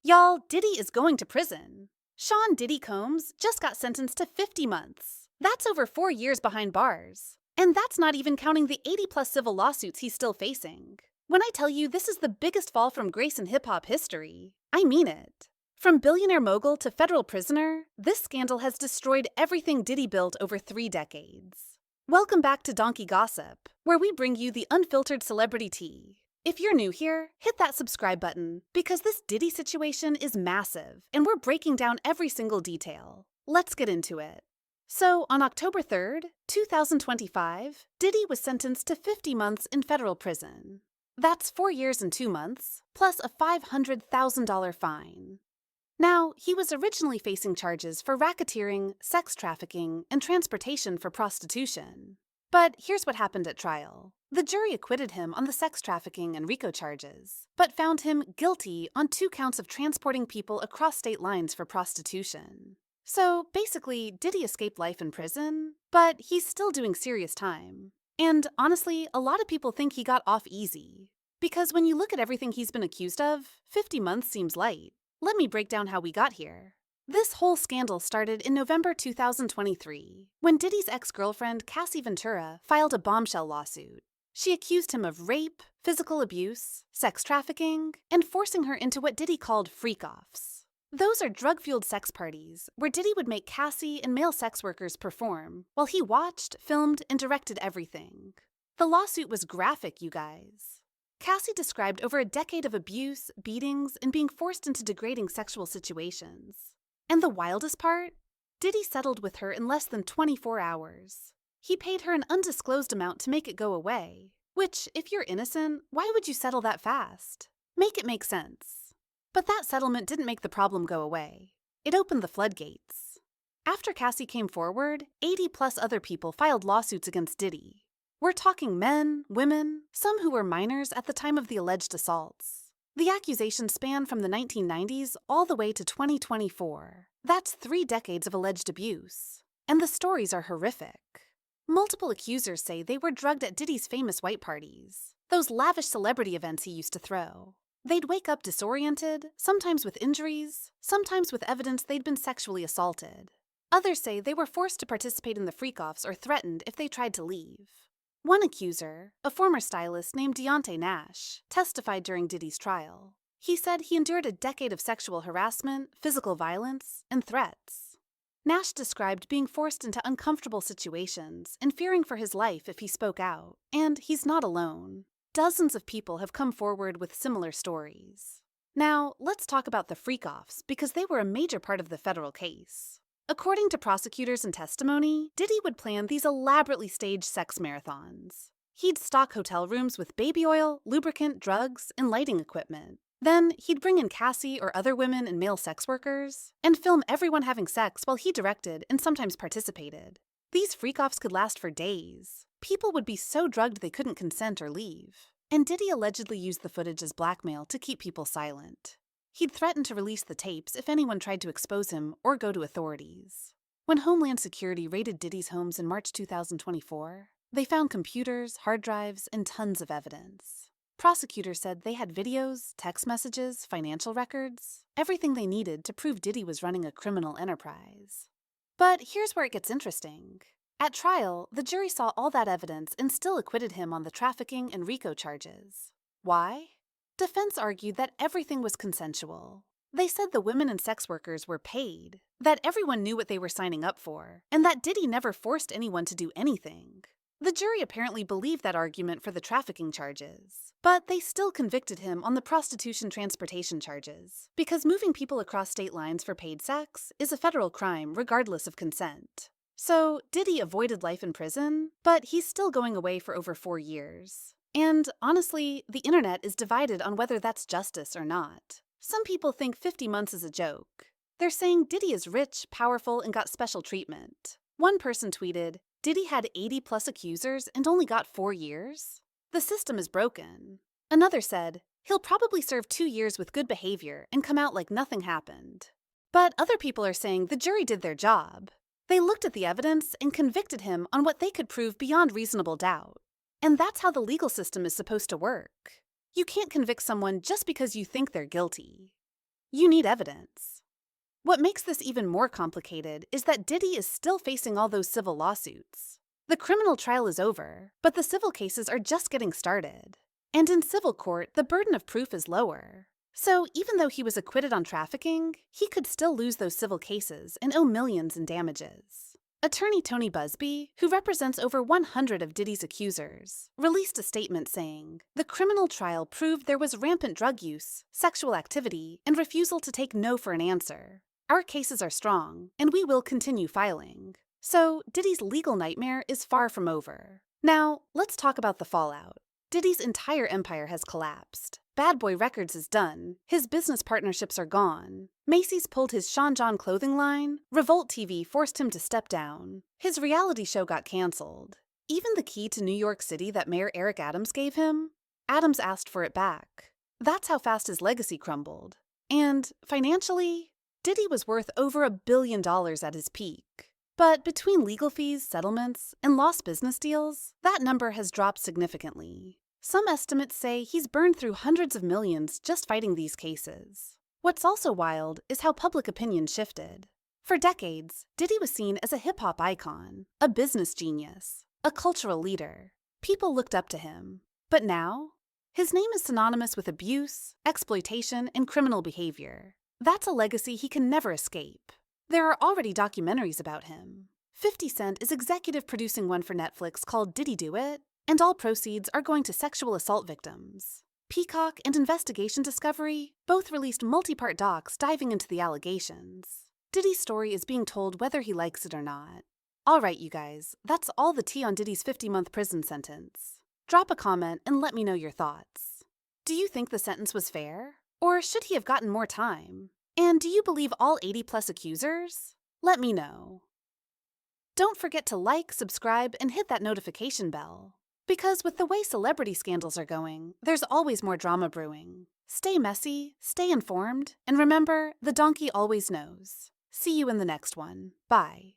Y'all, Diddy is going to prison. Sean Diddy Combs just got sentenced to 50 months. That's over 4 years behind bars. And that's not even counting the 80-plus civil lawsuits he's still facing. When I tell you this is the biggest fall from grace in hip-hop history, I mean it. From billionaire mogul to federal prisoner, this scandal has destroyed everything Diddy built over 3 decades. Welcome back to Donkey Gossip, where we bring you the unfiltered celebrity tea. If you're new here, hit that subscribe button, because this Diddy situation is massive, and we're breaking down every single detail. Let's get into it. So, on October 3rd, 2025, Diddy was sentenced to 50 months in federal prison. That's 4 years and 2 months, plus a $500,000 fine. Now, he was originally facing charges for racketeering, sex trafficking, and transportation for prostitution. But here's what happened at trial. The jury acquitted him on the sex trafficking and RICO charges, but found him guilty on 2 counts of transporting people across state lines for prostitution. So basically, Diddy escaped life in prison, but he's still doing serious time. And honestly, a lot of people think he got off easy. Because when you look at everything he's been accused of, 50 months seems light. Let me break down how we got here. This whole scandal started in November 2023, when Diddy's ex-girlfriend Cassie Ventura filed a bombshell lawsuit. She accused him of rape, physical abuse, sex trafficking, and forcing her into what Diddy called freak-offs. Those are drug-fueled sex parties where Diddy would make Cassie and male sex workers perform while he watched, filmed, and directed everything. The lawsuit was graphic, you guys. Cassie described over a decade of abuse, beatings, and being forced into degrading sexual situations. And the wildest part? Diddy settled with her in less than 24 hours. He paid her an undisclosed amount to make it go away. Which, if you're innocent, why would you settle that fast? Make it make sense. But that settlement didn't make the problem go away. It opened the floodgates. After Cassie came forward, 80-plus other people filed lawsuits against Diddy. We're talking men, women, some who were minors at the time of the alleged assaults. The accusations span from the 1990s all the way to 2024. That's 3 decades of alleged abuse. And the stories are horrific. Multiple accusers say they were drugged at Diddy's famous white parties, those lavish celebrity events he used to throw. They'd wake up disoriented, sometimes with injuries, sometimes with evidence they'd been sexually assaulted. Others say they were forced to participate in the freak-offs or threatened if they tried to leave. One accuser, a former stylist named Deontay Nash, testified during Diddy's trial. He said he endured a decade of sexual harassment, physical violence, and threats. Nash described being forced into uncomfortable situations and fearing for his life if he spoke out, and he's not alone. Dozens of people have come forward with similar stories. Now, let's talk about the freak-offs because they were a major part of the federal case. According to prosecutors and testimony, Diddy would plan these elaborately staged sex marathons. He'd stock hotel rooms with baby oil, lubricant, drugs, and lighting equipment. Then, he'd bring in Cassie or other women and male sex workers, and film everyone having sex while he directed and sometimes participated. These freak-offs could last for days. People would be so drugged they couldn't consent or leave. And Diddy allegedly used the footage as blackmail to keep people silent. He'd threatened to release the tapes if anyone tried to expose him or go to authorities. When Homeland Security raided Diddy's homes in March 2024, they found computers, hard drives, and tons of evidence. Prosecutors said they had videos, text messages, financial records, everything they needed to prove Diddy was running a criminal enterprise. But here's where it gets interesting. At trial, the jury saw all that evidence and still acquitted him on the trafficking and RICO charges. Why? Defense argued that everything was consensual. They said the women and sex workers were paid, that everyone knew what they were signing up for, and that Diddy never forced anyone to do anything. The jury apparently believed that argument for the trafficking charges, but they still convicted him on the prostitution transportation charges, because moving people across state lines for paid sex is a federal crime regardless of consent. So Diddy avoided life in prison, but he's still going away for over 4 years. And honestly, the internet is divided on whether that's justice or not. Some people think 50 months is a joke. They're saying Diddy is rich, powerful, and got special treatment. One person tweeted, "Diddy had 80-plus accusers and only got 4 years? The system is broken." Another said, "He'll probably serve 2 years with good behavior and come out like nothing happened." But other people are saying the jury did their job. They looked at the evidence and convicted him on what they could prove beyond reasonable doubt. And that's how the legal system is supposed to work. You can't convict someone just because you think they're guilty. You need evidence. What makes this even more complicated is that Diddy is still facing all those civil lawsuits. The criminal trial is over, but the civil cases are just getting started. And in civil court, the burden of proof is lower. So even though he was acquitted on trafficking, he could still lose those civil cases and owe millions in damages. Attorney Tony Busby, who represents over 100 of Diddy's accusers, released a statement saying, "The criminal trial proved there was rampant drug use, sexual activity, and refusal to take no for an answer. Our cases are strong, and we will continue filing." So Diddy's legal nightmare is far from over. Now, let's talk about the fallout. Diddy's entire empire has collapsed. Bad Boy Records is done. His business partnerships are gone. Macy's pulled his Sean John clothing line. Revolt TV forced him to step down. His reality show got canceled. Even the key to New York City that Mayor Eric Adams gave him, Adams asked for it back. That's how fast his legacy crumbled. And financially, Diddy was worth over $1 billion at his peak. But between legal fees, settlements, and lost business deals, that number has dropped significantly. Some estimates say he's burned through hundreds of millions just fighting these cases. What's also wild is how public opinion shifted. For decades, Diddy was seen as a hip-hop icon, a business genius, a cultural leader. People looked up to him. But now, his name is synonymous with abuse, exploitation, and criminal behavior. That's a legacy he can never escape. There are already documentaries about him. 50 Cent is executive producing one for Netflix called Diddy Do It, and all proceeds are going to sexual assault victims. Peacock and Investigation Discovery both released multi-part docs diving into the allegations. Diddy's story is being told whether he likes it or not. All right, you guys, that's all the tea on Diddy's 50-month prison sentence. Drop a comment and let me know your thoughts. Do you think the sentence was fair? Or should he have gotten more time? And do you believe all 80-plus accusers? Let me know. Don't forget to like, subscribe, and hit that notification bell. Because with the way celebrity scandals are going, there's always more drama brewing. Stay messy, stay informed, and remember, the donkey always knows. See you in the next one. Bye.